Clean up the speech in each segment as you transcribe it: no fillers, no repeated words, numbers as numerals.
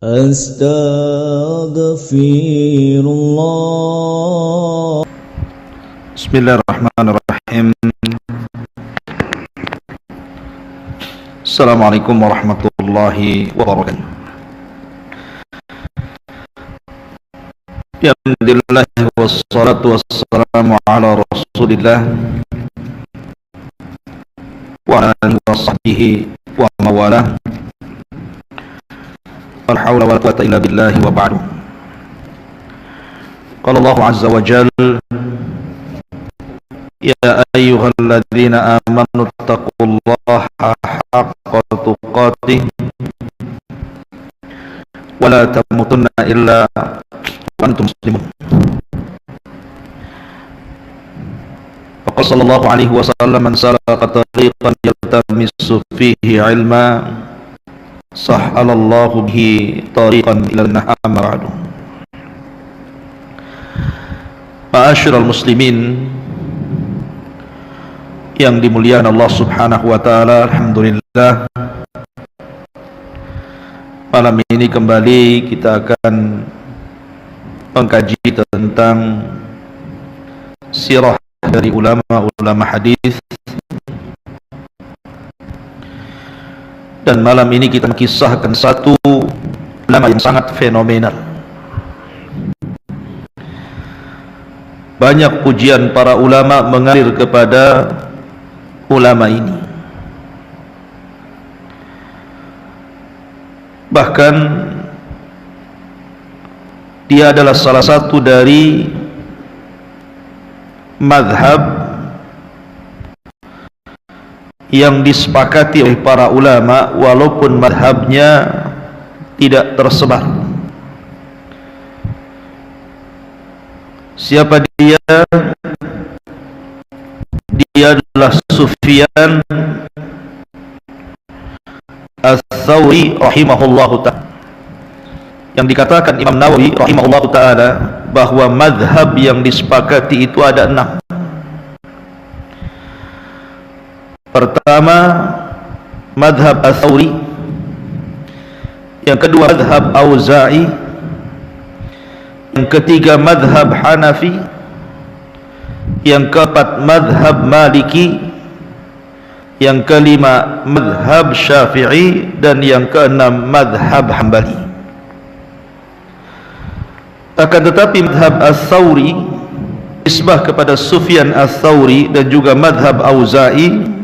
Astaghfirullah. Bismillahirrahmanirrahim. Assalamualaikum warahmatullahi wabarakatuh. Alhamdulillah wassalatu wassalamu ala rasulillah wa ala alihi wa sahbihi wa mawalah. La hawla wa la quwwata illa billahi wa ba'du. Qala Allah azza wa jalla: Ya ayyuhalladzina amanu taqullaha haqqa tuqatih wa la tamutunna illa wa antum muslimun. Wa qala sallallahu alaihi wasallam: Man salaka tariqan yaltamisu fihi ilma sahhalallahu bihi tariqan ila an-nahar ba'du. Ma'asyiral muslimin yang dimuliakan Allah Subhanahu wa taala, alhamdulillah malam ini kembali kita akan mengkaji tentang sirah dari ulama-ulama hadis, dan malam ini kita mengisahkan satu ulama yang sangat fenomenal. Banyak pujian para ulama mengalir kepada ulama ini. Bahkan dia adalah salah satu dari mazhab yang disepakati oleh para ulama walaupun mazhabnya tidak tersebar. Siapa dia? Dia adalah Sufyan Ats-Tsauri rahimahullahu ta'ala. Yang dikatakan Imam Nawawi rahimahullahu ta'ala bahwa mazhab yang disepakati itu ada 6. Pertama, mazhab Ats-Tsauri. Yang kedua, mazhab Auza'i. Yang ketiga, mazhab Hanafi. Yang keempat, mazhab Maliki. Yang kelima, mazhab Syafi'i. Dan yang keenam, mazhab Hambali. Akan tetapi mazhab Ats-Tsauri nisbah kepada Sufyan Ats-Tsauri dan juga mazhab Auza'i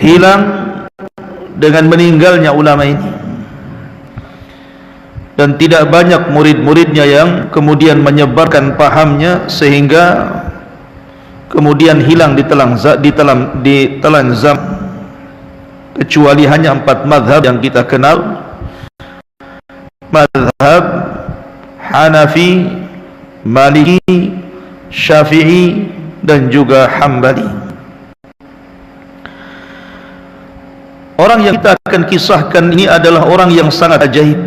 hilang dengan meninggalnya ulama ini, dan tidak banyak murid-muridnya yang kemudian menyebarkan pahamnya sehingga kemudian hilang di telan zaman, kecuali hanya 4 mazhab yang kita kenal: mazhab Hanafi, Maliki, Syafi'i dan juga Hambali. Orang yang kita akan kisahkan ini adalah orang yang sangat ajaib.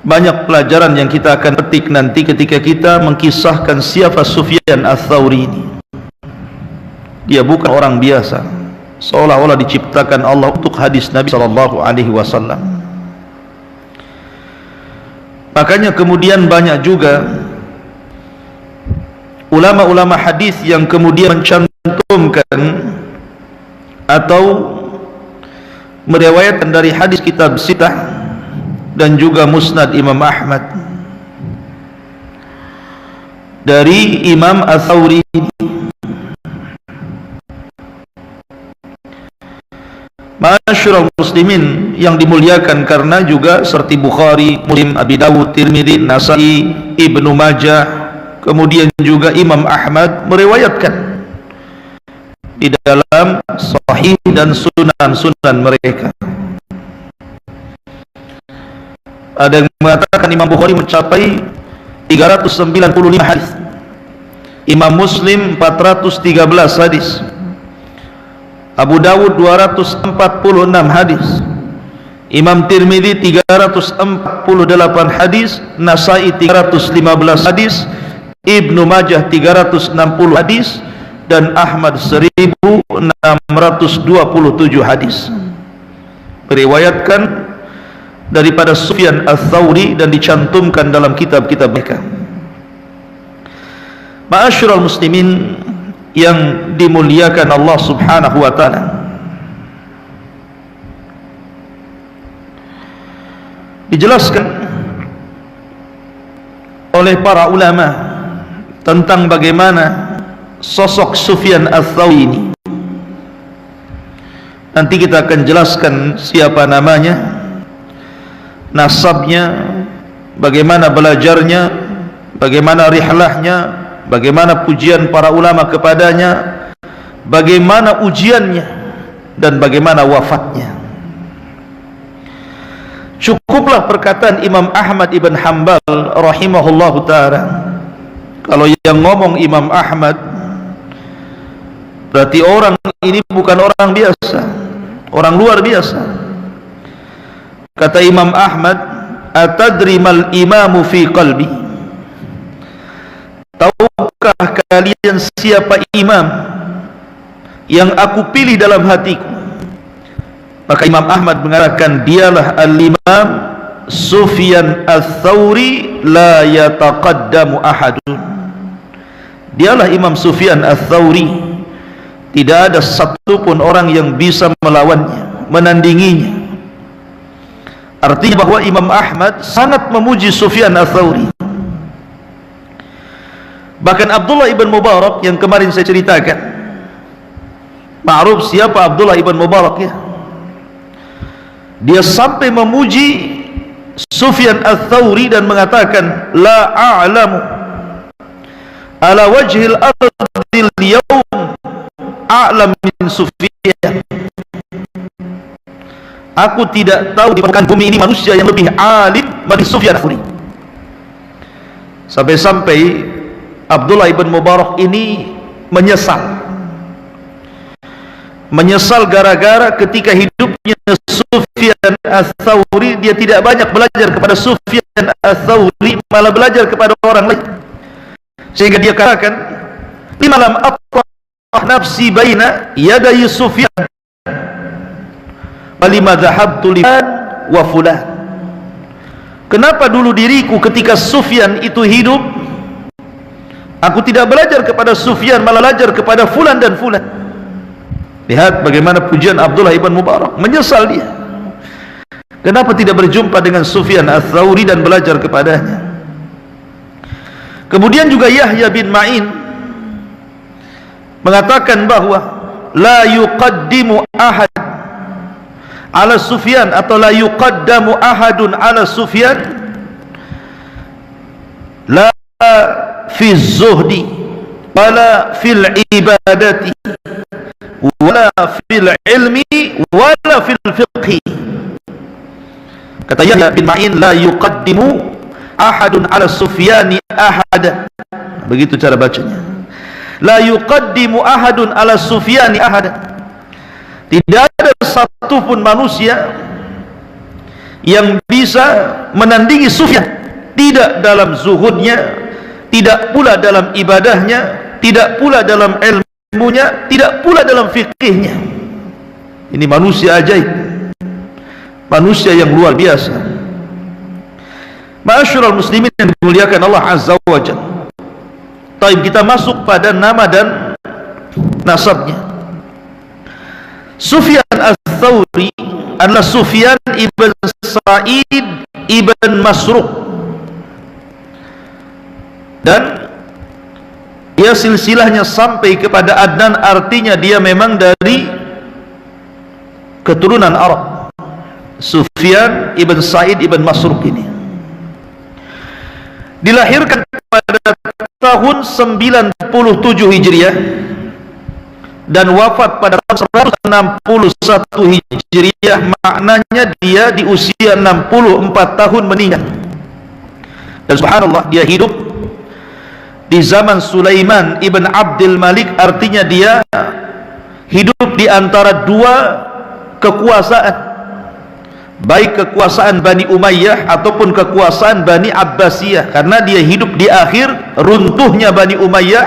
Banyak pelajaran yang kita akan petik nanti ketika kita mengkisahkan siapa Sufyan Ats-Tsauri ini. Dia bukan orang biasa, seolah-olah diciptakan Allah untuk hadis Nabi sallallahu alaihi wasallam. Makanya kemudian banyak juga ulama-ulama hadis yang kemudian mencantumkan atau meriwayatkan dari hadis kitab Sitah dan juga Musnad Imam Ahmad dari Imam Ats-Tsauri. Ma'asyiral muslimin yang dimuliakan, karena juga seperti Bukhari, Muslim, Abi Dawud, Tirmidzi, Nasa'i, Ibnu Majah, kemudian juga Imam Ahmad meriwayatkan di dalam sahih dan sunan-sunan mereka. Ada yang mengatakan Imam Bukhari mencapai 395 hadis, Imam Muslim 413 hadis, Abu Dawud 246 hadis, Imam Tirmidzi 348 hadis, Nasa'i 315 hadis, Ibnu Majah 360 hadis, dan Ahmad 1627 hadis. diriwayatkan daripada Sufyan Ats-Tsauri dan dicantumkan dalam kitab-kitab mereka. Ma'asyiral muslimin yang dimuliakan Allah Subhanahu wa taala, dijelaskan oleh para ulama tentang bagaimana sosok Sufyan Ats-Tsauri ini. Nanti kita akan jelaskan siapa namanya, nasabnya, bagaimana belajarnya, bagaimana rihlahnya, bagaimana pujian para ulama kepadanya, bagaimana ujiannya, dan bagaimana wafatnya. Cukuplah perkataan Imam Ahmad ibn Hanbal rahimahullahu ta'ala. Kalau yang ngomong Imam Ahmad, berarti orang ini bukan orang biasa, orang luar biasa. Kata Imam Ahmad, atadri mal imamu fi qalbi, tahukah kalian siapa imam yang aku pilih dalam hatiku? Maka Imam Ahmad mengatakan, dialah al-imam Sufyan Ats-Tsauri la yataqaddamu ahadun. Dialah Imam Sufyan Ats-Tsauri, tidak ada satupun orang yang bisa melawannya, menandinginya. Artinya bahwa Imam Ahmad sangat memuji Sufyan Ats-Tsauri. Bahkan Abdullah ibn Mubarak yang kemarin saya ceritakan, ma'ruf siapa Abdullah ibn Mubarak ya, dia sampai memuji Sufyan Ats-Tsauri dan mengatakan, la a'lamu ala wajhil ardil yawm a'lam min Sufyan. Aku tidak tahu di permukaan bumi ini manusia yang lebih alim dari Sufyan Ats-Tsauri. Sampai-sampai Abdullah ibn Mubarak ini menyesal gara-gara ketika hidupnya Sufyan Ats-Tsauri dia tidak banyak belajar kepada Sufyan Ats-Tsauri, malah belajar kepada orang lain, sehingga dia katakan, lima lam aqtah nafsi baina yaday Sufyan walima dhahabtu liman wa fulan. Kenapa dulu diriku ketika Sufyan itu hidup aku tidak belajar kepada Sufyan, malah belajar kepada fulan dan fulan. Lihat bagaimana pujian Abdullah ibn Mubarak, menyesal dia kenapa tidak berjumpa dengan Sufyan Ats-Tsauri dan belajar kepadanya. Kemudian juga Yahya bin Ma'in mengatakan bahwa la yuqaddimu ahad ala Sufyan, atau la yuqaddamu ahadun ala Sufyan la fi zuhdi wala fil ibadati wala fil ilmi wala fil fiqhi. Kata Yahya bin Ma'in, la yuqaddimu ahadun ala Sufyani ahada, begitu cara bacanya. La yuqaddimu ahadun ala Sufyani ahada, tidak ada satupun manusia yang bisa menandingi Sufyan, tidak dalam zuhudnya, tidak pula dalam ibadahnya, tidak pula dalam ilmunya, tidak pula dalam fikihnya. Ini manusia ajaib, manusia yang luar biasa. Ma'asyiral muslimin yang dimuliakan Allah Azza wa Jalla. Taib, kita masuk pada nama dan nasabnya. Sufyan Ats-Tsauri adalah Sufyan ibn Sa'id ibn Masruq, dan dia silsilahnya sampai kepada Adnan, artinya dia memang dari keturunan Arab. Sufyan ibn Sa'id ibn Masruq ini dilahirkan pada tahun 97 Hijriah dan wafat pada tahun 161 Hijriah. Maknanya dia di usia 64 tahun meninggal. Dan subhanallah, dia hidup di zaman Sulaiman ibn Abdul Malik, artinya dia hidup di antara dua kekuasaan, baik kekuasaan Bani Umayyah ataupun kekuasaan Bani Abbasiyah, karena dia hidup di akhir runtuhnya Bani Umayyah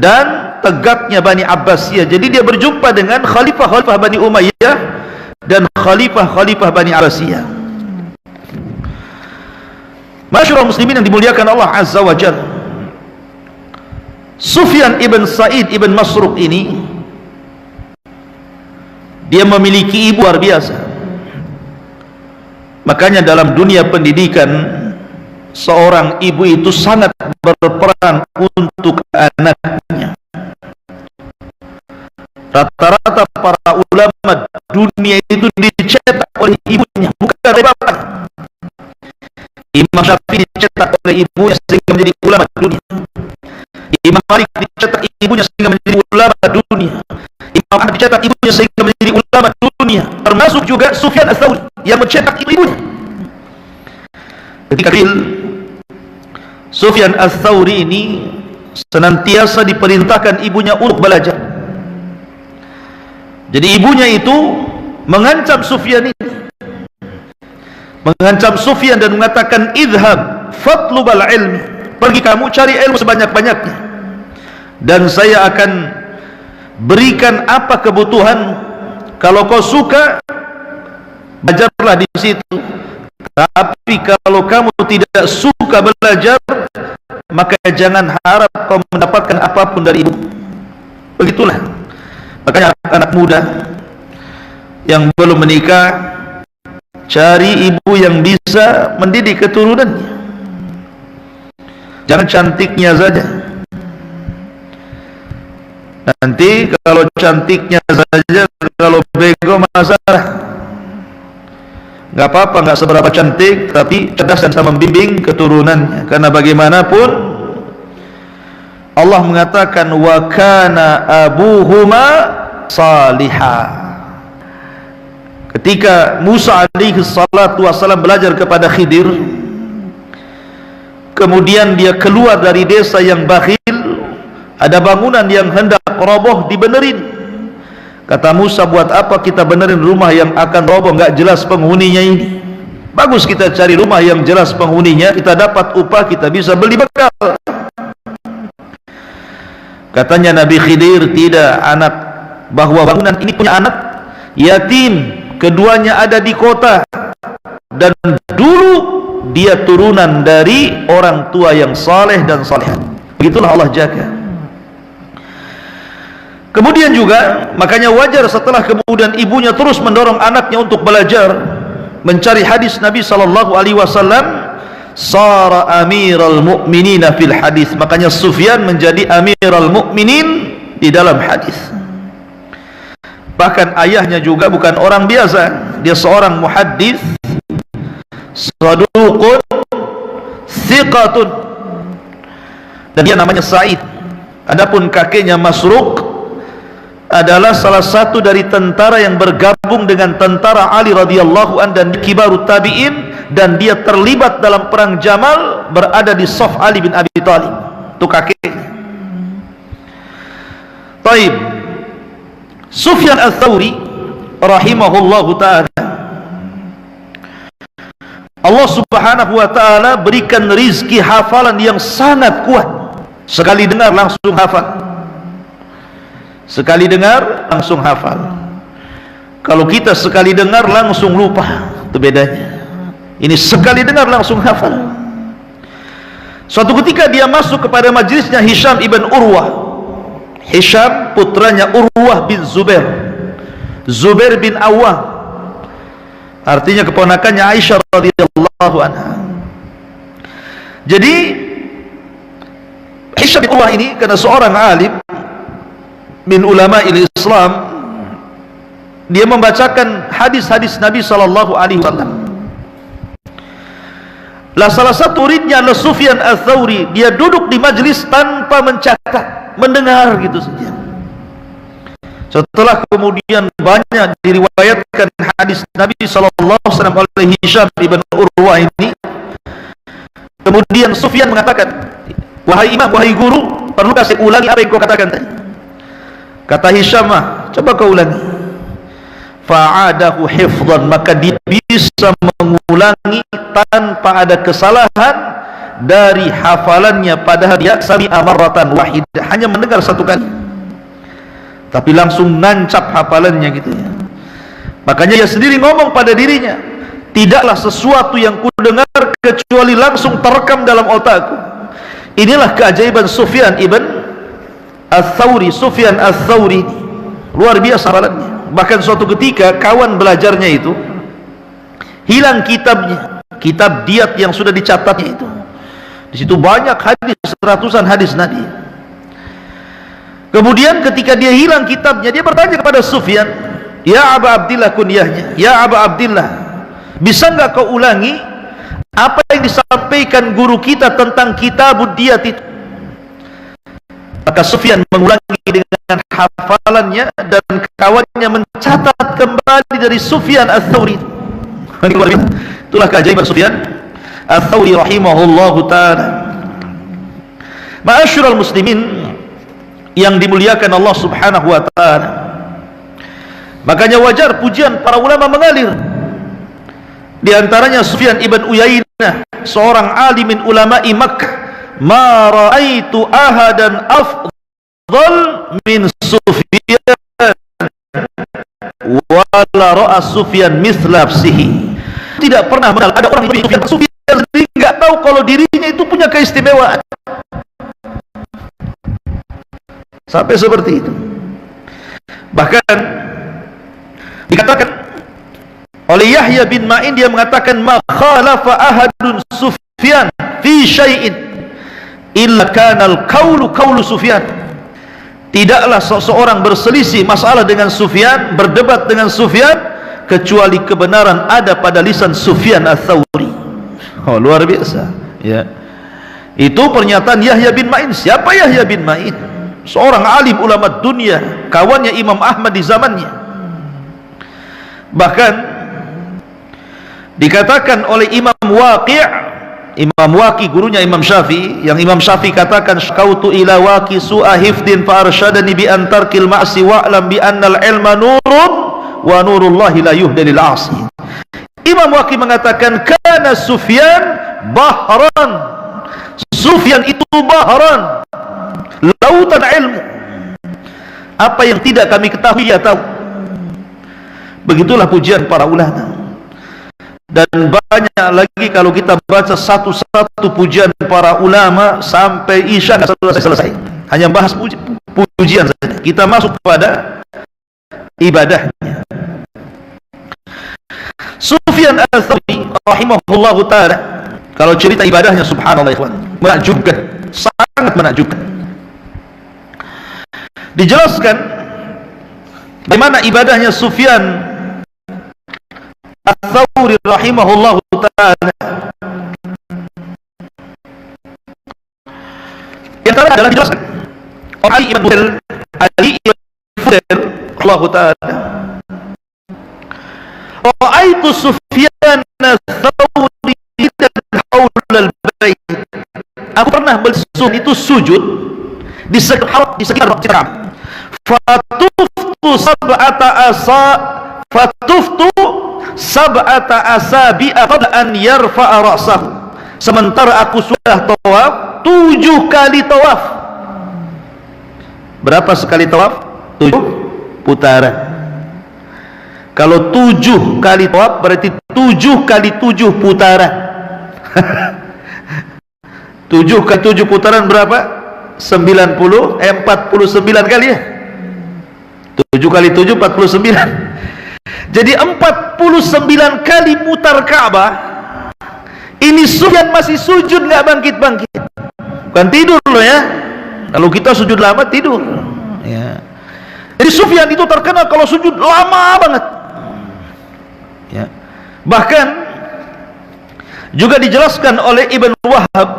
dan tegaknya Bani Abbasiyah. Jadi dia berjumpa dengan khalifah-khalifah Bani Umayyah dan khalifah-khalifah Bani Abbasiyah. Masyaallah muslimin yang dimuliakan Allah Azza wa Jalla, Sufyan ibn Sa'id ibn Masruq ini dia memiliki ibu luar biasa. Makanya dalam dunia pendidikan, seorang ibu itu sangat berperan untuk anaknya. Rata-rata para ulama dunia itu dicetak oleh ibunya, bukan oleh bapaknya. Imam Syafi'i dicetak oleh ibunya sehingga menjadi ulama dunia. Imam Malik dicetak ibunya sehingga menjadi ulama dunia. Imam Ahmad dicetak ibunya sehingga menjadi ulama dunia. Termasuk juga Sufyan Ats-Tsauri yang mencetak ibunya. Ketika kecil, Sufyan Ats-Tsauri ini senantiasa diperintahkan ibunya untuk belajar. Jadi ibunya itu mengancam Sufyan ini, mengancam Sufyan dan mengatakan, idhab fatlubal ilmi, pergi kamu cari ilmu sebanyak-banyaknya, dan saya akan berikan apa kebutuhan. Kalau kau suka, belajarlah di situ, tapi kalau kamu tidak suka belajar, maka jangan harap kau mendapatkan apapun dari ibu. Begitulah. Makanya anak muda yang belum menikah, cari ibu yang bisa mendidik keturunannya. Jangan cantiknya saja. Nanti kalau cantiknya saja, kalau bego masalah. Nggak apa-apa, nggak seberapa cantik, tapi cerdas dan bisa membimbing keturunannya. Karena bagaimanapun Allah mengatakan, wa kana abuhuma salihah. Ketika Musa alaihi salatu wassalam belajar kepada Khidir, kemudian dia keluar dari desa yang bakhil, ada bangunan yang hendak roboh, dibenerin. Kata Musa, buat apa kita benerin rumah yang akan roboh, nggak jelas penghuninya ini. Bagus kita cari rumah yang jelas penghuninya, kita dapat upah, kita bisa beli bekal. Katanya Nabi Khidir, tidak anak, bahwa bangunan ini punya anak yatim, keduanya ada di kota, dan dulu dia turunan dari orang tua yang saleh dan salihah. Begitulah Allah jaga. Kemudian juga, makanya wajar setelah kemudian ibunya terus mendorong anaknya untuk belajar, mencari hadis Nabi sallallahu alaihi wasallam, sara amiral mu'minina fil hadis. Makanya Sufyan menjadi amiral mu'minin di dalam hadis. Bahkan ayahnya juga bukan orang biasa, dia seorang muhaddis, saduqun thiqatun, dan dia namanya Sa'id. Adapun kakeknya Masruq adalah salah satu dari tentara yang bergabung dengan tentara Ali radhiyallahu an dan kibarut tabi'in, dan dia terlibat dalam perang Jamal, berada di saf Ali bin Abi Thalib. Itu kakeknya. Taib. Sufyan Ats-Tsauri rahimahullahu ta'ala, Allah subhanahu wa ta'ala berikan rizki hafalan yang sangat kuat. Sekali dengar langsung hafal. Sekali dengar langsung hafal. Kalau kita sekali dengar langsung lupa, itu bedanya. Ini sekali dengar langsung hafal. Suatu ketika dia masuk kepada majlisnya Hisham ibn Urwah. Hisham putranya Urwah bin Zubair, Zubair bin Awwam, artinya keponakannya Aisyah radhiyallahu anha. Jadi Hisham bin Urwah ini karena seorang alim min ulama'il Islam, dia membacakan hadis-hadis Nabi sallallahu alaihi wasallam. Lah salah satu muridnya adalah Sufyan Ats-Tsauri. Dia duduk di majlis tanpa mencatat, mendengar gitu saja. Setelah kemudian banyak diriwayatkan hadis Nabi sallallahu alaihi wasallam oleh Hisham ibn Urwah ini, kemudian Sufyan mengatakan, wahai imam, wahai guru, perlukah saya ulangi apa yang kau katakan tadi? Kata Hisham, coba kau ulangi. Fa'adahu hifdhan, maka dia bisa mengulangi tanpa ada kesalahan dari hafalannya, padahal dia sami'a marratan wahidah, hanya mendengar satu kali, tapi langsung nancap hafalannya gitu ya. Makanya ia sendiri ngomong pada dirinya, tidaklah sesuatu yang kudengar kecuali langsung terekam dalam otakku. Inilah keajaiban Sufyan ibn Ats-Tsauri. Sufyan Ats-Tsauri luar biasa hafalannya. Bahkan suatu ketika kawan belajarnya itu hilang kitabnya, kitab diat yang sudah dicatatnya itu. Di situ banyak hadis, ratusan hadis Nabi. Kemudian ketika dia hilang kitabnya, dia bertanya kepada Sufyan, "Ya Aba Abdillah," kunyahnya, "Ya Aba Abdillah, bisa enggak kau ulangi apa yang disampaikan guru kita tentang kitabud diyat itu?" Maka Sufyan mengulangi dengan hafalannya, dan kawannya mencatat kembali dari Sufyan Ats-Tsauri. Itulah keajaiban Sufyan Ats-Tsauri rahimahullahu ta'ala. Ma'asyiral muslimin yang dimuliakan Allah subhanahu wa ta'ala, makanya wajar pujian para ulama mengalir. Di antaranya Sufyan ibn Uyainah, seorang alimin ulama'i Makkah, "Ma ra'aitu ahadan afdal min Sufyan wala ra'a Sufyan misla nafsihi." Tidak pernah mengenal ada orang yang lebih Sufyan. Sufyan sendiri enggak tahu kalau dirinya itu punya keistimewaan. Sampai seperti itu. Bahkan dikatakan oleh Yahya bin Ma'in, dia mengatakan, "Ma khalafa ahadun Sufyan fi syai'in illa kana al-qaulu qaulu Sufyan." Tidaklah seseorang berselisih masalah dengan Sufyan, berdebat dengan Sufyan, kecuali kebenaran ada pada lisan Sufyan Ats-Tsauri. Oh, luar biasa, ya. Itu pernyataan Yahya bin Ma'in. Siapa Yahya bin Ma'in? Seorang alim ulama dunia, kawannya Imam Ahmad di zamannya. Bahkan dikatakan oleh Imam Waqi', gurunya Imam Syafi'i, yang Imam Syafi'i katakan, "Syakautu ila Waqi su'a hifdin fa arsyadani bi an tarkil ma'si wa'lam bi annal ilma nurun wa nurullahi la yuhda lil 'asi." Imam Waqi' mengatakan, "Kana Sufyan bahran." Sufyan itu bahran, lautan ilmu. Apa yang tidak kami ketahui dia tahu. Begitulah pujian para ulama. Dan banyak lagi kalau kita baca satu-satu pujian para ulama sampai isya nggak selesai. Hanya bahas pujian saja. Kita masuk pada ibadahnya. Sufyan Ats-Tsauri rahimahullahu ta'ala, kalau cerita ibadahnya subhanallah ikhwan, menakjubkan, sangat menakjubkan. Dijelaskan bagaimana ibadahnya Sufyan Ats-Tsauri rahimahullahu ta'ala. Yang terakhir adalah dijelaskan Ali ibn Fudail Allah ta'ala, "Ra'aitu Sufyan Ats-Tsauri haulal bait." Aku pernah melihat itu sujud di sekitar Masjid Haram. Fatuftu sab'ata asabi'a qabla an yarfa'a ra'sahu. Sementara aku sudah tawaf 7 kali tawaf. Berapa sekali tawaf? 7 putaran. Kalau 7 kali tawaf berarti 7 kali 7 putaran. 7 kali 7 putaran berapa? 49 kali ya. 7 kali 7 49. Jadi 49 kali mutar Ka'bah. Ini Sufyan masih sujud, nggak bangkit-bangkit. Bukan tidur loh ya. Kalau kita sujud lama tidur ya. Jadi Sufyan itu terkenal kalau sujud lama banget ya. Bahkan juga dijelaskan oleh Ibn Wahab,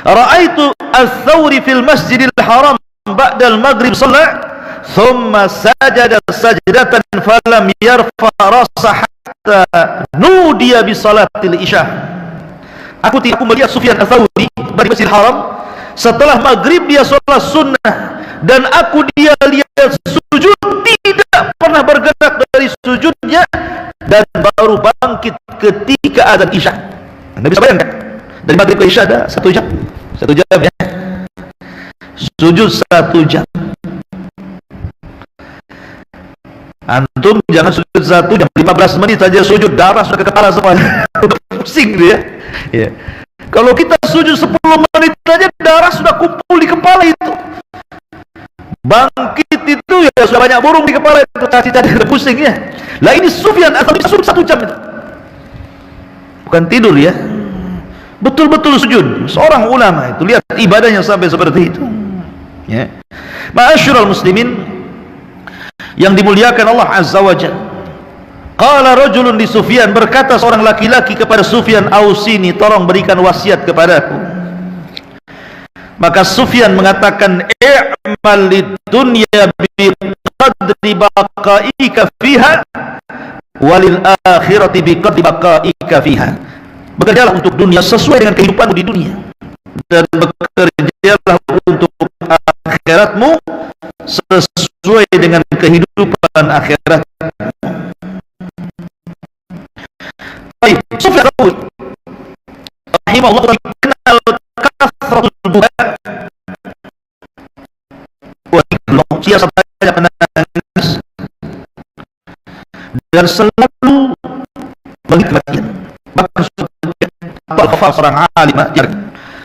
"Ra'aitu Ats-Tsauri fil Masjidil Haram ba'dal maghrib shalah thumma sajada sajdatan falam yarfa ra'sahu hatta nudiya bi salatil isya." Aku melihat Sufyan Ats-Tsauri di Masjidil Haram setelah maghrib, dia sholat sunnah, dan dia lihat sujud, tidak pernah bergerak dari sujudnya, dan baru bangkit ketika azan isya. Anda bisa bayangkan, dari maghrib ke isya ada 1 jam ya, sujud 1 jam. Antum jangan sujud 1 jam, 15 menit saja sujud, darah sudah ke kepala semua. Pusing dia. Ya. Kalau kita sujud 10 menit saja, darah sudah kumpul di kepala itu. Bangkit itu ya sudah banyak burung di kepala itu, caci-caci pusing ya. Lah ini Sufyan atau sujud 1 jam itu. Bukan tidur ya. Betul-betul sujud. Seorang ulama itu, lihat ibadahnya sampai seperti itu. Ya. Ma'asyiral muslimin yang dimuliakan Allah Azza wa Jalla. Qala rajulun li Sufyan, berkata seorang laki-laki kepada Sufyan, ausini, tolong berikan wasiat kepadaku. Maka Sufyan mengatakan, i'mal lidunya bi qadri baqaika fiha walil akhirati bi qadri baqaika fiha. Bekerjalah untuk dunia sesuai dengan kehidupanmu di dunia, dan bekerjalah untuk akhiratmu sesuai dengan kehidupan akhirat. Baik, Sufyan rahimahullah dikenal kasratul buka, dia banyak menangis dan selalu menghikmati. Bahkan seorang alim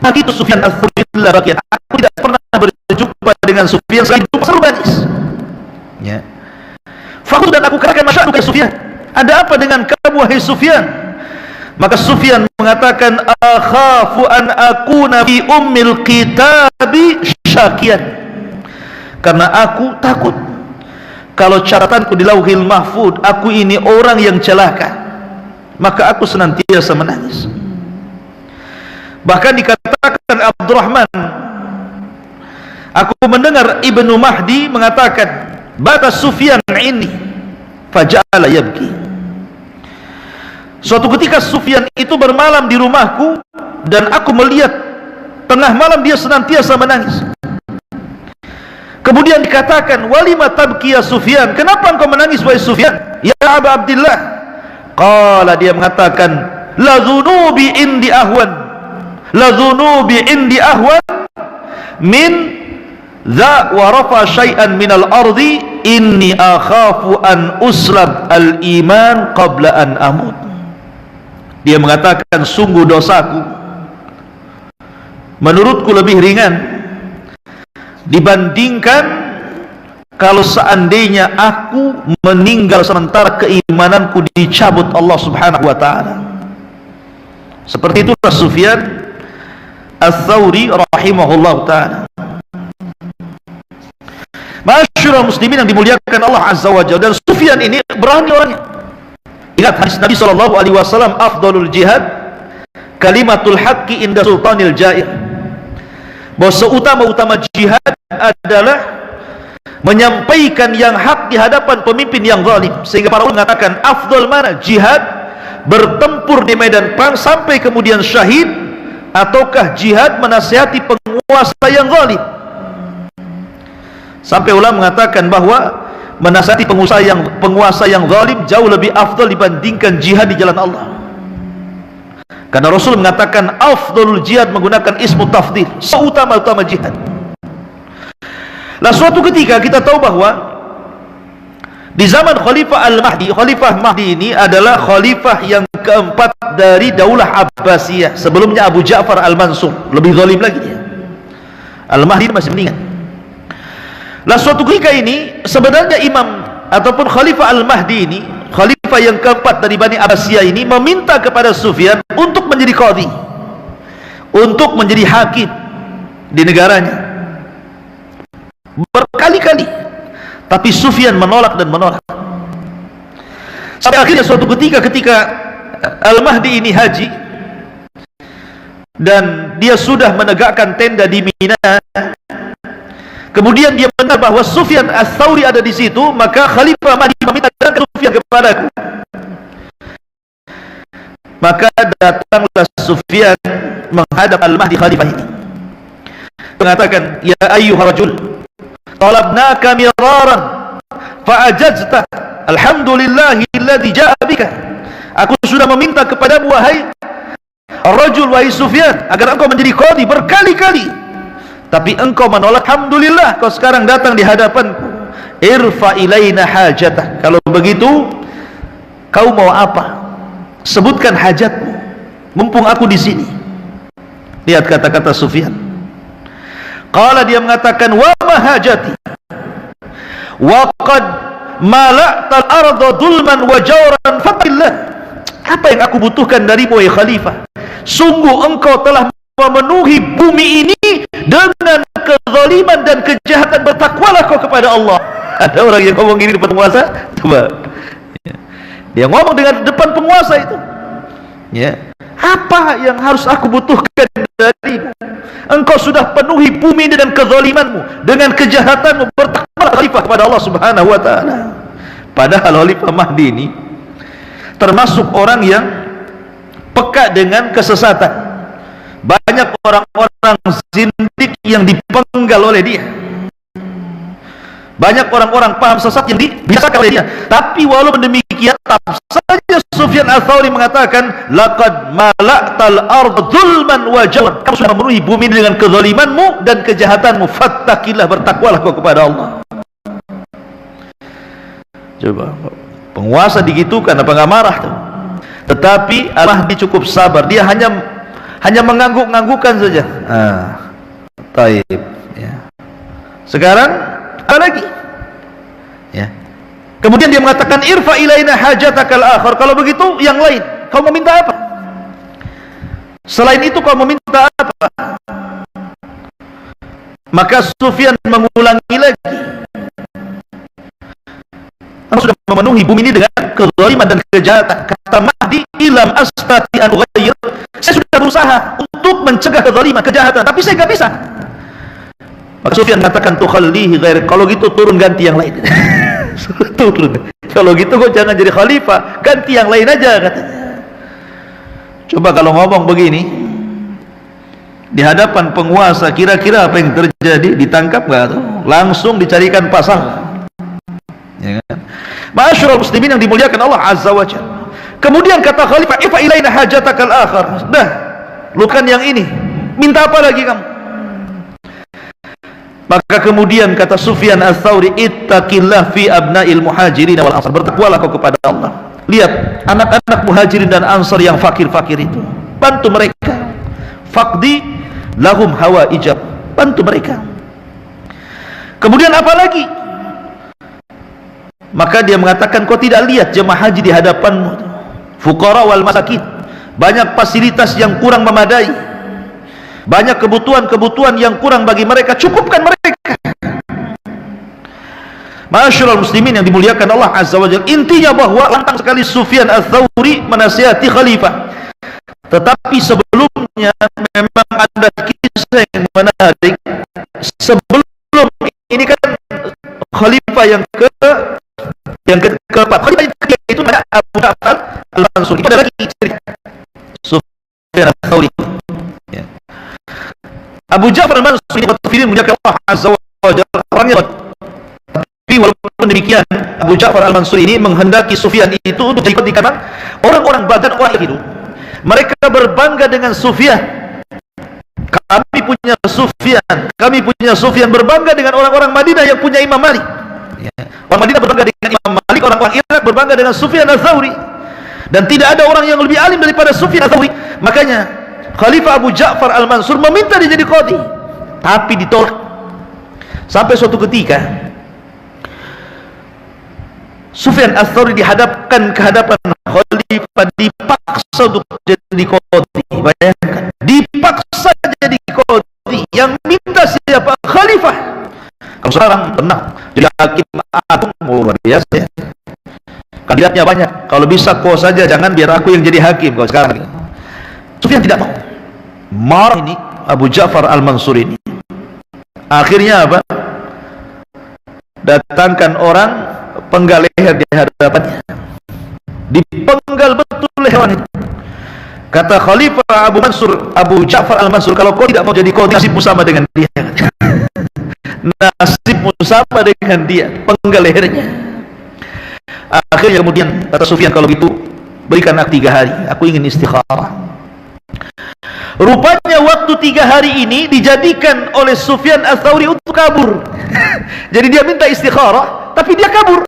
nanti itu Sufyan al-Thawri, aku tidak pernah berjumpa dengan Sufyan selain itu selalu menangis. Ya. Fakultu, dan aku katakan, masyarakat Sufyan, ada apa dengan kamu wahai Sufyan? Maka Sufyan mengatakan, akhafu an akuna fi ummil kitabi syakian, karena aku takut kalau catatanku di Lauhil Mahfud aku ini orang yang celaka, maka aku senantiasa menangis. Bahkan dikatakan Abdurrahman, aku mendengar Ibnu Mahdi mengatakan, bata Sufyan ini faja'ala yabki. Suatu ketika Sufyan itu bermalam di rumahku dan aku melihat tengah malam dia senantiasa menangis. Kemudian dikatakan, walima tabki ya Sufyan, kenapa engkau menangis wahai Sufyan ya Aba Abdillah? Qala, dia mengatakan, la dhunubi indi ahwan, la dhunubi indi ahwan min dha wa rafa syai'an minal ardi inni akhafu an uslab al-iman qabla an amut. Dia mengatakan, sungguh dosaku menurutku lebih ringan dibandingkan kalau seandainya aku meninggal sementara keimananku dicabut Allah Subhanahu wa ta'ala. Seperti itulah Sufyan al-Thawri rahimahullah ta'ala. Masyurul muslimin yang dimuliakan Allah Azza wa Jalla. Dan Sufyan ini berani orangnya. Ingat hadis Nabi SAW, afdalul jihad kalimatul haqqi inda sultanil jair, bahwa seutama-utama jihad adalah menyampaikan yang hak di hadapan pemimpin yang zalim. Sehingga para ulama mengatakan, afdal mana? Jihad bertempur di medan perang sampai kemudian syahid, ataukah jihad menasihati penguasa yang zalim? Sampai ulama mengatakan bahwa menasihati penguasa yang zalim jauh lebih afdal dibandingkan jihad di jalan Allah. Karena Rasul mengatakan afdalul jihad menggunakan ismu tafdil, seutama-utama jihad. Lah suatu ketika kita tahu bahwa di zaman Khalifah Al-Mahdi, Khalifah Mahdi ini adalah khalifah yang keempat dari Daulah Abbasiyah. Sebelumnya Abu Ja'far Al-Mansur, lebih zalim lagi dia. Al-Mahdi masih meninggal. Lah suatu ketika ini sebenarnya imam ataupun Khalifah Al-Mahdi ini, khalifah yang keempat dari Bani Abbasiyah ini, meminta kepada Sufyan untuk menjadi qadhi, untuk menjadi hakim di negaranya berkali-kali, tapi Sufyan menolak dan menolak. Sampai akhirnya suatu ketika Al-Mahdi ini haji dan dia sudah menegakkan tenda di Mina. Kemudian dia mendengar bahwa Sufyan al-Thawri ada di situ, maka Khalifah Mahdi meminta Sufyan kepadaku. Maka datanglah Sufyan menghadap Al-Mahdi Khalifah ini, mengatakan, ya ayyuhar rajul, talabnaka miraran fa'ajajta, alhamdulillahilladzi ja'a bika. Aku sudah meminta kepadamu wahai rajul, wahai Sufyan, agar engkau menjadi qadhi berkali-kali, tapi engkau menolak. Alhamdulillah kau sekarang datang di hadapanku. irfa ilaina hajatah, kalau begitu kau mau apa? Sebutkan hajatmu, mumpung aku di sini. Lihat kata-kata Sufyan. Qala, dia mengatakan, wa ma hajati wa qad mala'tal arda dulman wa jawran fatillah. Apa yang aku butuhkan darimu, wahai khalifah? Sungguh engkau telah memenuhi bumi ini dengan kezaliman dan kejahatan, bertakwalah kau kepada Allah. Ada orang yang ngomong gini depan penguasa? Coba, dia ngomong dengan depan penguasa itu, ya, apa yang harus aku butuhkan darimu? Engkau sudah penuhi bumi dengan kezalimanmu, dengan kejahatanmu, bertakwalah khalifah kepada Allah Subhanahu wa ta'ala. Padahal Khalifah Mahdi ini termasuk orang yang peka dengan kesesatan. Banyak orang-orang zindik yang dipenggal oleh dia, banyak orang-orang paham sesat yang dibiasakan oleh dia. Tapi walaupun demikian, tetap saja Sufyan Ats-Tsauri mengatakan, laqad mala'tal ardh zulman wa jawran, kamu sudah memenuhi bumi dengan kezalimanmu dan kejahatanmu, fattaqillah, bertakwalah kau kepada Allah. Coba, penguasa digitukan, apa nggak marah tuh? Tetapi Al-Mahdi cukup sabar, dia hanya mengangguk-anggukan saja. Taib, ya. Sekarang apa lagi? Ya. Kemudian dia mengatakan, irfa ilaina hajatakal akhar, kalau begitu yang lain kau meminta apa? Selain itu kau meminta apa? Maka Sufyan mengulangi lagi, kamu sudah memenuhi bumi ini dengan kezaliman dan kejahatan. Kata Mahdi, ilam astati an ughayyir, saya sudah berusaha untuk mencegah kezaliman, kejahatan, tapi saya nggak bisa. Maka Sufyan mengatakan, tukhallihi ghair, kalau gitu turun ganti yang lain. Turun, kalau gitu kok jangan jadi khalifah, ganti yang lain aja, katanya. Coba kalau ngomong begini di hadapan penguasa, kira-kira apa yang terjadi? Ditangkap nggak tuh? Langsung dicarikan pasal, ya kan? Ma'asyiral muslimin yang dimuliakan Allah Azza wa Jalla. Kemudian kata khalifah, ifa ilaina hajatakal akhar, dah, lukan yang ini, minta apa lagi kamu? Maka kemudian kata Sufyan Ats-Tsauri, ittaqillah fi abna'il muhajirin wal ansar, bertakwalah kau kepada Allah. Lihat anak-anak muhajirin dan ansar yang fakir-fakir itu, bantu mereka. Faqdi lahum hawaijab, bantu mereka. Kemudian apa lagi? Maka dia mengatakan, kau tidak lihat jemaah haji di hadapanmu, fuqara wal masakin, banyak fasilitas yang kurang memadai, banyak kebutuhan-kebutuhan yang kurang bagi mereka, cukupkan mereka. Ma'asyiral muslimin yang dimuliakan Allah Azza wa Jalla. Intinya bahwa lantang sekali Sufyan Ats-Tsauri menasihati khalifah. Tetapi sebelumnya memang ada kisah yang menarik. Sebelum ini kan khalifah yang keempat, khalifah yang ketiga itu ada Abu Ja'far Al-Mansur. Itu ada lagi cerita Sufyan Ats-Tsauri, ya. Abu Ja'far Al-Mansur ini mulia muliakan Allah Azza wa Jalla, orangnya. Tapi walaupun demikian, Abu Ja'far Al-Mansur ini menghendaki Sufyan itu untuk ikut di kanan orang-orang Badan, orang itu. Mereka berbangga dengan Sufyan. Kami punya Sufyan, berbangga dengan orang-orang Madinah yang punya Imam Malik, ya. Orang Madinah berbangga dengan Imam Malik, orang-orang Irak berbangga dengan Sufyan Ats-Tsauri, dan tidak ada orang yang lebih alim daripada Sufyan Ats-Tsauri. Makanya Khalifah Abu Ja'far Al-Mansur meminta dia jadi qadhi, tapi ditolak. Sampai suatu ketika Sufyan Ats-Tsauri dihadapkan ke hadapan khalifah, dipaksa untuk jadi qadhi. Bayangkan, dipaksa jadi qadhi. Yang minta siapa? Khalifah. Kalau sekarang tenang, jadi hakim agung, luar biasa, ya. Kandidatnya banyak, kalau bisa kau saja, jangan biar aku yang jadi hakim. Kalau sekarang Sufyan tidak mau. Marah ini Abu Ja'far Al-Mansur ini. Akhirnya apa? Datangkan orang, penggal leher di hadapannya, dipenggal betul leher itu. Kata Khalifah Abu Ja'far Al-Mansur, kalau kau tidak mau jadi qadhi, nasibmu sama dengan dia. Nasibmu sama dengan dia, penggal lehernya. Akhirnya kemudian kata Sufyan, kalau gitu berikan aku 3 hari, aku ingin istikharah. Rupanya waktu 3 hari ini dijadikan oleh Sufyan Ats-Tsauri untuk kabur. Jadi dia minta istikharah, tapi dia kabur.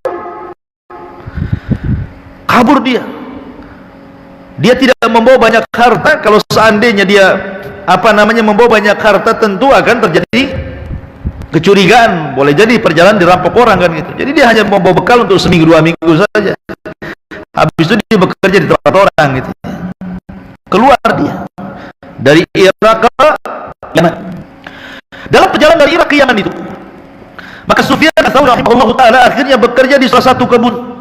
Kabur dia. Dia tidak membawa banyak harta. Kalau seandainya dia membawa banyak harta, tentu akan terjadi kecurigaan. Boleh jadi perjalanan dirampok orang kan gitu. Jadi dia hanya membawa bekal untuk seminggu 2 minggu saja. Habis itu dia bekerja di tempat orang gitu. Keluar dia dari Irak ke Yaman. Dalam perjalanan dari Irak ke Yaman itu, maka Sufyan ats-Tsauri rahimahullah taala akhirnya bekerja di salah satu kebun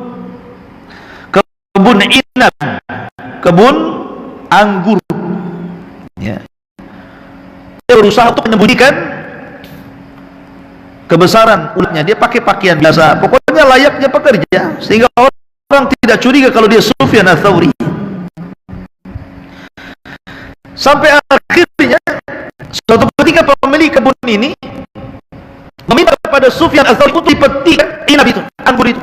inab, kebun anggur. Ya. Dia berusaha untuk menyembunyikan kebesaran ulatnya. Dia pakai pakaian biasa, pokoknya layaknya pekerja, sehingga orang tidak curiga kalau dia Sufyan ats-Tsauri. Sampai akhirnya suatu ketika pemilik kebun ini meminta kepada Sufyan ats-Tsauri untuk dipetik inab itu, anggur itu.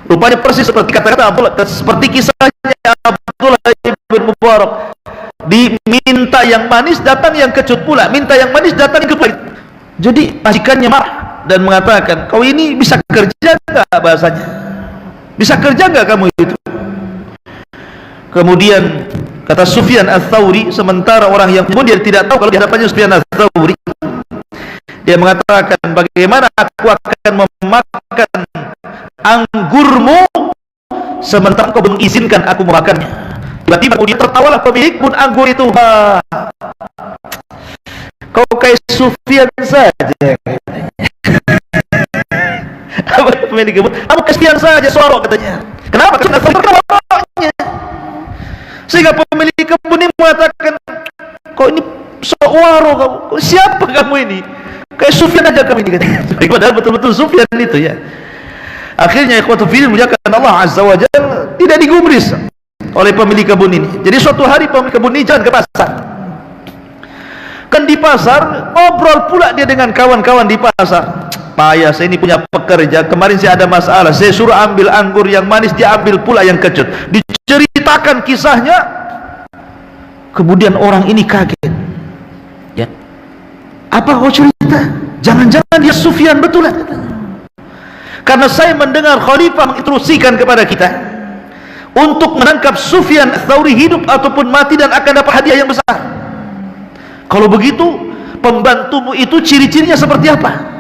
Rupanya persis seperti kata-kata Abdullah, seperti kisahnya Abdullah bin Mubarak. Diminta yang manis, datang yang kecut pula. Minta yang manis, datang yang kecut pula. Jadi majikannya marah dan mengatakan, kau ini bisa kerja enggak, bahasanya? Bisa kerja enggak kamu itu? Kemudian kata Sufyan ats-Tsauri, sementara orang yang pun dia tidak tahu kalau di hadapannya Sufyan ats-Tsauri, dia mengatakan, bagaimana aku akan memakan anggurmu sementara kau mengizinkan aku memakannya. Tiba-tiba dia tertawalah pemilik kebun anggur itu. Kau kayak Sufyan saja. Apa pemilik kebun? Kamu kesian saja, sorok katanya. Kenapa? Karena tertawanya. Sehingga pemilik kebun ini mengatakan, kau ini sewaro kamu. Siapa kamu ini? Kayak Sufyan aja kamu ini katanya. Padahal betul-betul Sufyan itu ya. Akhirnya ikhwatu fillah muliakan Allah azza wa jalla, tidak digubris oleh pemilik kebun ini. Jadi suatu hari pemilik kebun ini jalan ke pasar. Kan di pasar ngobrol pula dia dengan kawan-kawan di pasar. Payah, saya ini punya pekerja, kemarin saya ada masalah, saya suruh ambil anggur yang manis, dia ambil pula yang kecut. Diceritakan kisahnya. Kemudian orang ini kaget. Ya. Apa kau cerita? Jangan-jangan dia Sufyan betulan. Karena saya mendengar khalifah menginstruksikan kepada kita untuk menangkap Sufyan ats-Tsauri hidup ataupun mati, dan akan dapat hadiah yang besar. Kalau begitu, pembantumu itu ciri-cirinya seperti apa?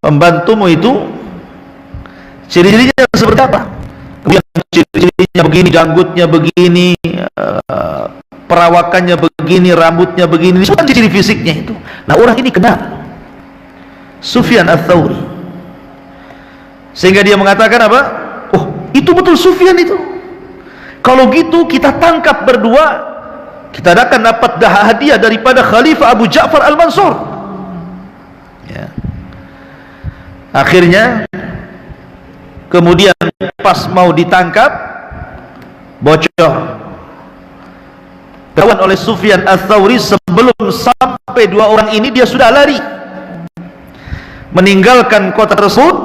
Pembantumu itu ciri-cirinya seperti apa? Kemudian ciri-cirinya begini, janggutnya begini, perawakannya begini, rambutnya begini, semua ciri fisiknya itu. Nah, orang ini kenal Sufyan ats-Tsauri, sehingga dia mengatakan apa? Oh, itu betul Sufyan itu. Kalau gitu kita tangkap berdua, kita akan dapat hadiah daripada Khalifah Abu Ja'far Al-Mansur. Ya. Akhirnya kemudian pas mau ditangkap, bocor kawan oleh Sufyan ats-Tsauri. Sebelum sampai 2 orang ini, dia sudah lari meninggalkan kota tersebut,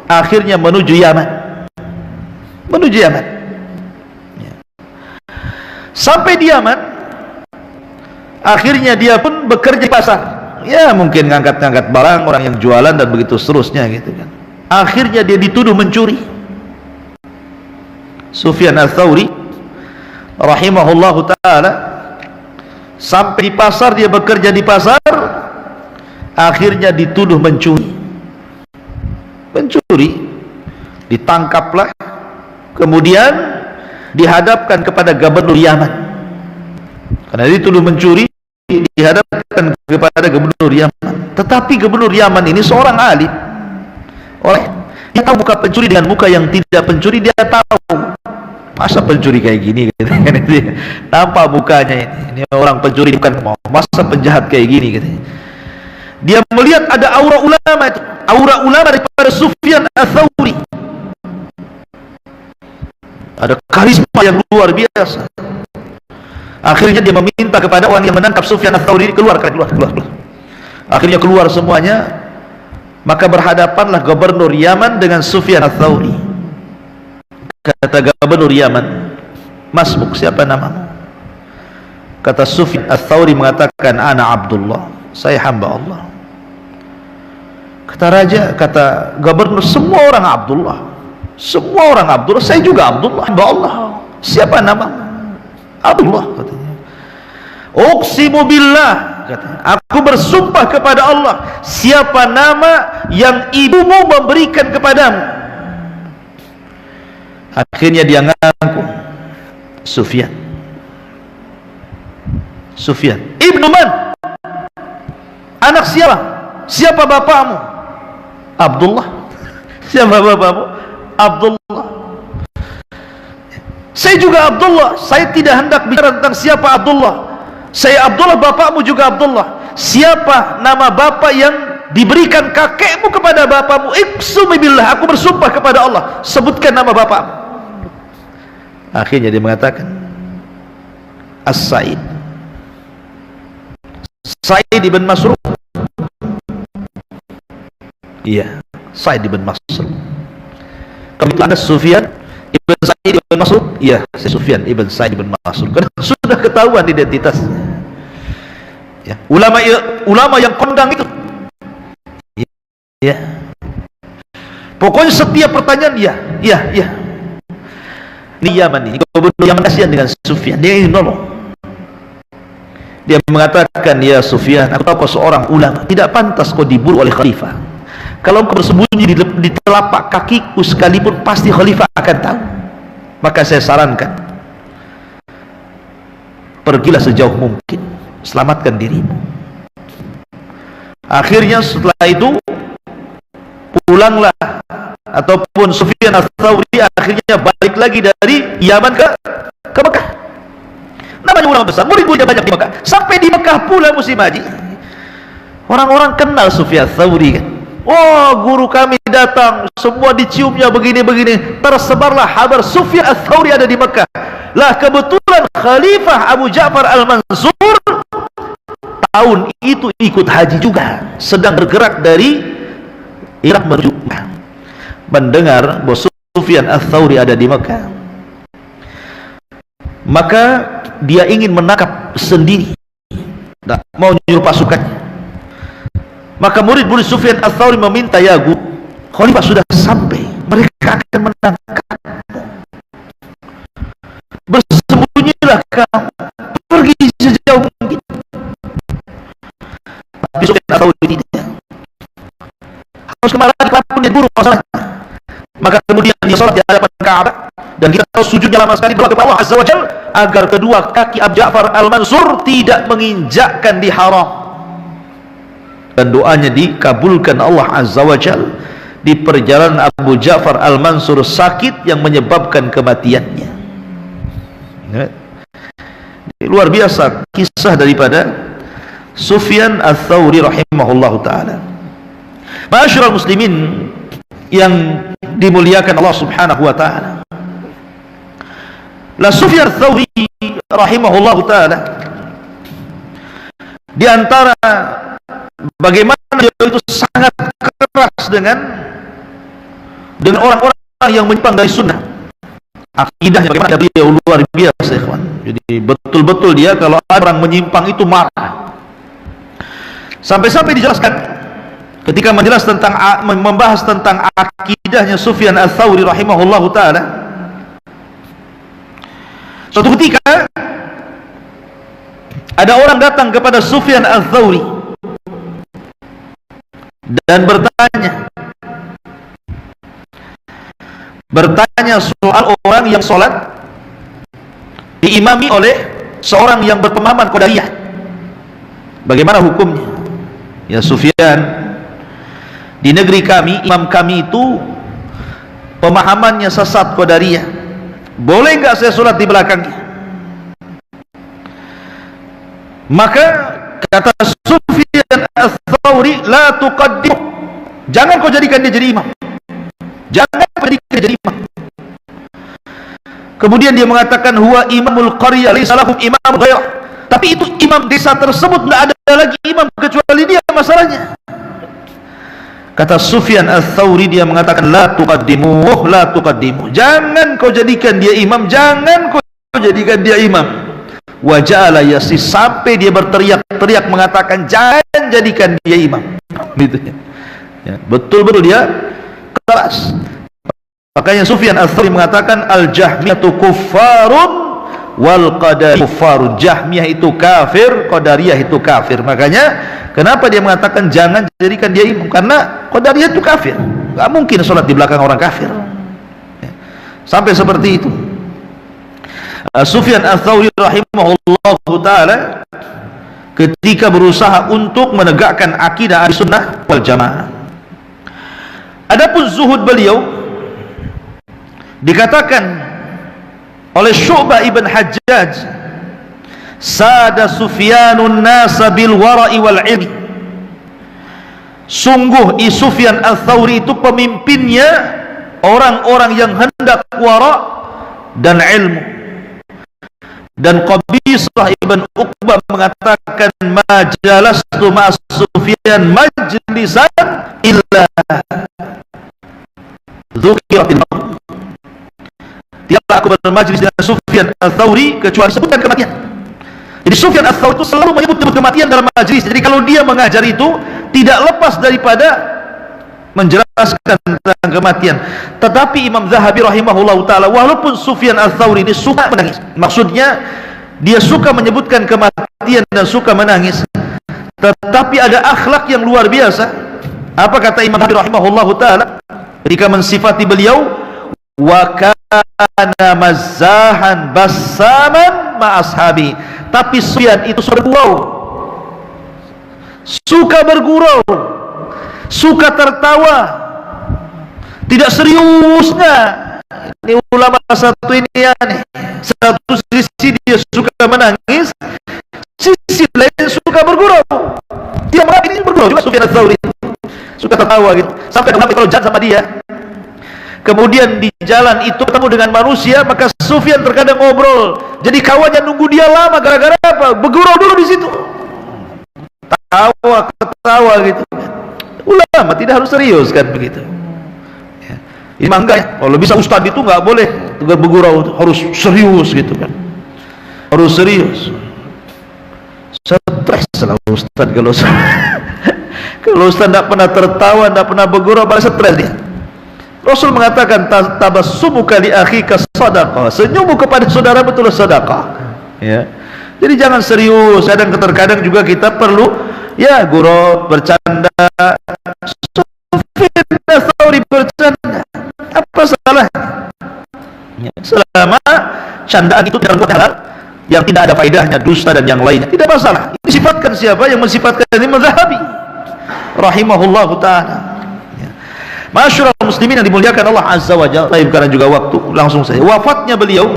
akhirnya menuju Yaman. Ya. Sampai di Yaman, akhirnya dia pun bekerja di pasar. Ya, mungkin ngangkat-ngangkat barang orang yang jualan dan begitu seterusnya gitu kan. Akhirnya dia dituduh mencuri. Sufyan ats-Tsauri rahimahullahu taala sampai di pasar, dia bekerja di pasar, akhirnya dituduh mencuri. Ditangkaplah, kemudian dihadapkan kepada gubernur Yaman. Karena dituduh mencuri, dihadapkan kepada gubernur Yaman. Tetapi gubernur Yaman ini seorang alim. Dia tahu muka pencuri dengan muka yang tidak pencuri. Dia tahu masa pencuri kayak gini gitu. Nampak mukanya ini orang pencuri, bukan masa penjahat kayak gini gitu. Dia melihat ada aura ulama itu, aura ulama daripada Sufyan ats-Tsauri. Ada karisma yang luar biasa. Akhirnya dia meminta kepada orang yang menangkap Sufyan ats-Tsauri, keluar. Akhirnya keluar semuanya. Maka berhadapanlah gubernur Yaman dengan Sufyan ats-Tsauri. Kata gubernur Yaman, Masmuk, siapa namamu? Kata Sufyan ats-Tsauri mengatakan, ana Abdullah. saya hamba Allah. Kata raja, kata gubernur, semua orang Abdullah, semua orang Abdullah, saya juga Abdullah, hamba Allah. Siapa nama? Abdullah, katanya. Uqsimu billah, katanya, aku bersumpah kepada Allah, siapa nama yang ibumu memberikan kepadamu. Akhirnya dia ngaku, Sufyan. Sufyan ibnu man? Anak siapa? Siapa bapakmu? Abdullah. Siapa bapakmu? Abdullah. Saya juga Abdullah. Saya tidak hendak bicara tentang siapa Abdullah. Saya Abdullah, bapakmu juga Abdullah. Siapa nama bapak yang diberikan kakekmu kepada bapakmu? Iqsumi billah, aku bersumpah kepada Allah, sebutkan nama bapakmu. Akhirnya dia mengatakan As-Sa'id, Sa'id ibn Masruq. Iya, Sa'id ibn Masruq. Kemudian ada Sufyan ibn Sa'id ibn Masruq. Iya, Sufyan ibn Sa'id ibn Masruq. Karena sudah ketahuan identitasnya. Ya, ulama yang kondang itu. Ya. Pokoknya setiap pertanyaan ya. Ini Yaman ini, gubernur Yaman kasihan dengan Sufyan, dia ingin nolong. Dia mengatakan, ya Sufyan, aku tahu kau seorang ulama, tidak pantas kau diburu oleh khalifah. Kalau kau bersembunyi di telapak kakiku sekalipun, pasti khalifah akan tahu. Maka saya sarankan, pergilah sejauh mungkin, selamatkan dirimu. Akhirnya setelah itu pulanglah, ataupun Sufyan Ats-Tsauri akhirnya balik lagi dari Yaman ke Mekah. Namanya ulama besar, murid-muridnya banyak di Mekah. Sampai di Mekah pula musim haji, orang-orang kenal Sufyan Ats-Tsauri kan. Oh, guru kami datang, semua diciumnya begini-begini. Tersebarlah kabar Sufyan Ats-Tsauri ada di Mekah. Lah kebetulan Khalifah Abu Ja'far Al-Mansur tahun itu ikut haji juga, sedang bergerak dari Irak menuju Mekah. Mendengar bahwa Sufyan Ats-Tsauri ada di Mekah, maka dia ingin menangkap sendiri, mau nyuruh pasukannya. Maka murid-murid Sufyan Ats-Tsauri meminta, ya guru, khalifah sudah sampai, mereka akan menangkapmu, bersembunyilah kamu, pergi sejauh mungkin. Tapi Sufyan Ats-Tsauri tidak, harus kemana lagi, pun dia buru masalahnya. Maka kemudian dia sholat di hadapan Ka'bah, dan kita tahu sujudnya lama sekali berdoa kepada Allah Azza wa Jalla agar kedua kaki Abu Ja'far Al-Mansur tidak menginjakkan di haram, dan doanya dikabulkan Allah Azza wa Jalla. Di perjalanan Abu Ja'far Al-Mansur sakit yang menyebabkan kematiannya. Luar biasa kisah daripada Sufyan Ats-Tsauri rahimahullahu ta'ala. Ma'asyiral muslimin yang dimuliakan Allah subhanahu wa ta'ala, la Sufyan Ats-Tsauri rahimahullahu ta'ala, di antara bagaimana dia itu sangat keras dengan orang-orang yang menyimpang dari sunnah, akidahnya bagaimana beliau luar biasa, ikhwan. Jadi betul-betul dia kalau orang menyimpang itu marah. Sampai-sampai dijelaskan ketika membahas tentang akidahnya Sufyan Ats-Tsauri rahimahullahu ta'ala, suatu ketika ada orang datang kepada Sufyan Ats-Tsauri dan bertanya soal orang yang sholat diimami oleh seorang yang berpemahaman Qadariyah, bagaimana hukumnya? Ya Sufyan, di negeri kami, imam kami itu pemahamannya sesat Qadariyah, boleh nggak saya sholat di belakangnya? Maka kata Sufyan Ats-Tsauri, la tuqaddim, jangan kau jadikan dia jadi imam, jangan kau jadikan dia jadi imam. Kemudian dia mengatakan, huwa imamul qaryah laysa lahum imam ghairah, tapi itu imam desa tersebut nggak ada lagi imam kecuali dia, masalahnya. Kata Sufyan Ats-Tsauri, dia mengatakan, la tuqaddimu, la tuqaddimu, jangan kau jadikan dia imam, jangan kau jadikan dia imam. Wa ja'ala yasis, sampai dia berteriak teriak mengatakan jangan jadikan dia imam, gitu ya. Betul-betul dia keras. Makanya Sufyan Ats-Tsauri mengatakan al-Jahmiyatu kuffarun wal qadariyah kuffarun. Jahmiyah itu kafir, Qadariyah itu kafir. Makanya kenapa dia mengatakan jangan jadikan dia imam? Karena Qadariyah itu kafir, nggak mungkin sholat di belakang orang kafir. Sampai seperti itu. Sufyan Ats-Tsauri rahimahullahu taala ketika berusaha untuk menegakkan akidah Ahlussunnah wal Jamaah. Adapun zuhud beliau dikatakan oleh Syu'bah ibn Hajjaj, sada Sufyanun nasa bil wara'i wal ilmi. Sungguh Sufyan Ats-Tsauri itu pemimpinnya orang-orang yang hendak wara' dan ilmu. Dan Qabisah ibn Uqbah mengatakan majalastu ma Sufyan majlisan illa dzukiratil maut. Tidaklah aku bermajlis dengan Sufyan Ats-Tsauri kecuali sebutkan kematian. Jadi Sufyan Ats-Tsauri itu selalu menyebut kematian dalam majlis. Jadi kalau dia mengajar itu tidak lepas daripada menjelaskan tentang kematian. Tetapi Imam Zahabi rahimahullahu taala, walaupun Sufyan Ats-Tsauri ini suka menangis, maksudnya dia suka menyebutkan kematian dan suka menangis, tetapi ada akhlak yang luar biasa. Apa kata Imam Zahabi rahimahullahu taala ketika mensifati beliau? Wa kana mazzahan bassaman ma ashabi. Tapi Sufyan itu suka bergurau, suka tertawa, tidak serius. Ini ulama satu ini aneh. Satu sisi dia suka menangis, sisi lain suka bergurau. Dia menangis bergurau juga. Sufyan Ats-Tsauri suka tertawa gitu. Sampai kalau jalan sama dia, kemudian di jalan itu ketemu dengan manusia, maka Sufyan terkadang ngobrol. Jadi kawannya nunggu dia lama gara-gara apa? Bergurau dulu di situ. Tawa, ketawa gitu. Ulama tidak harus serius kan begitu. Ya. Ini enggak ya. Kalau bisa ustaz itu enggak boleh bergurau, harus serius gitu kan. Harus serius. Stres lah ustaz kalau kalau ustaz tidak pernah tertawa, tidak pernah bergurau, malah stres dia. Rasul mengatakan tabassumuka li akhika sadaqah. Senyummu kepada saudara betul sedekah. Ya. Jadi jangan serius. Kadang-kadang juga kita perlu ya gurau, bercanda. Sufyan Ats-Tsauri bercanda. Apa salah? Ya. Selama candaan itu tidak halal, yang tidak ada faedahnya, dusta dan yang lainnya, tidak masalah. Ini sifatkan siapa yang mensifatkan ini? Zahabi rahimahullahu taala. Masyurul muslimin yang dimuliakan Allah Azza wa Jalla. Baik, karena juga waktu, langsung saja wafatnya beliau.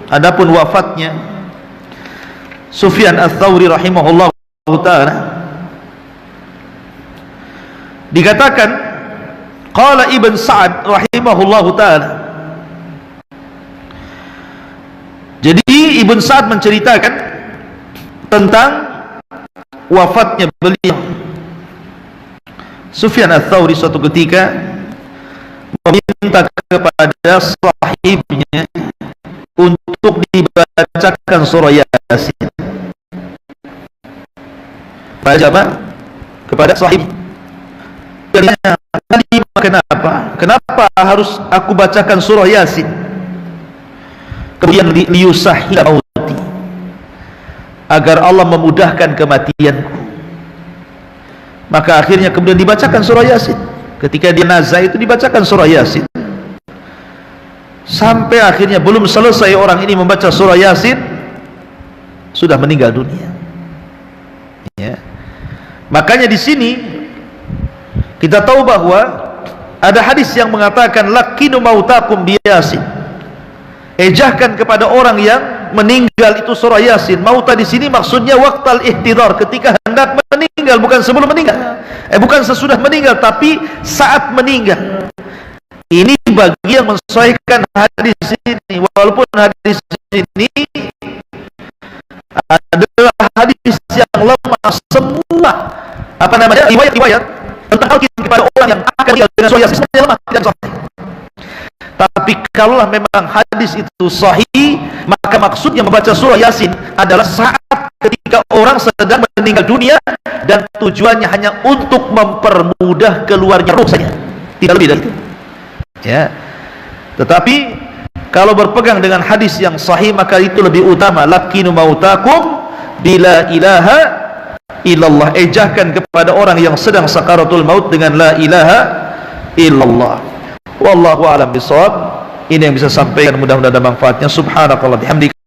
Adapun wafatnya Sufyan Ats-Tsauri rahimahullah taala, dikatakan qala Ibn Sa'ad rahimahullah taala. Jadi Ibn Sa'ad menceritakan tentang wafatnya beliau. Sufyan Ats-Tsauri suatu ketika meminta kepada sahibnya untuk dibacakan surah Yasin. Pada siapa? Kepada sahib. Dia tanya, kenapa harus aku bacakan surah Yasin? Kemudian liyusahhila mauti, agar Allah memudahkan kematianku. Maka akhirnya kemudian dibacakan surah Yasin. Ketika dia nazah itu dibacakan surah Yasin. Sampai akhirnya belum selesai orang ini membaca surah Yasin, sudah meninggal dunia. Ya. Makanya di sini kita tahu bahwa ada hadis yang mengatakan lakinu mautakum bi Yasin. Ejahkan kepada orang yang meninggal itu surah Yasin. Mauta di sini maksudnya waqtal ihtidar, ketika hendak meninggal, bukan sebelum meninggal. Bukan sesudah meninggal, tapi saat meninggal. Ini bagi yang mensesuaikan hadis ini, walaupun hadis ini adalah hadis yang lemah semua. Apa namanya? Riwayat-riwayat tentang hal kepada orang yang akan meninggal dengan surah Yasin semuanya lemah, tidak sahih. Tapi kalaulah memang hadis itu sahih, maka maksudnya membaca surah Yasin adalah saat ketika orang seseorang sedang meninggal dunia dan tujuannya hanya untuk mempermudah keluarnya roh saja, tidak lebih dari itu ya. Tetapi kalau berpegang dengan hadis yang sahih, maka itu lebih utama. Lakinu mautakum bila ilaha illallah, ejahkan kepada orang yang sedang sakaratul maut dengan la ilaha illallah. Wallahu a'lam bishawab. Ini yang bisa sampaikan, mudah-mudahan ada manfaatnya. Subhanakallah bihamdika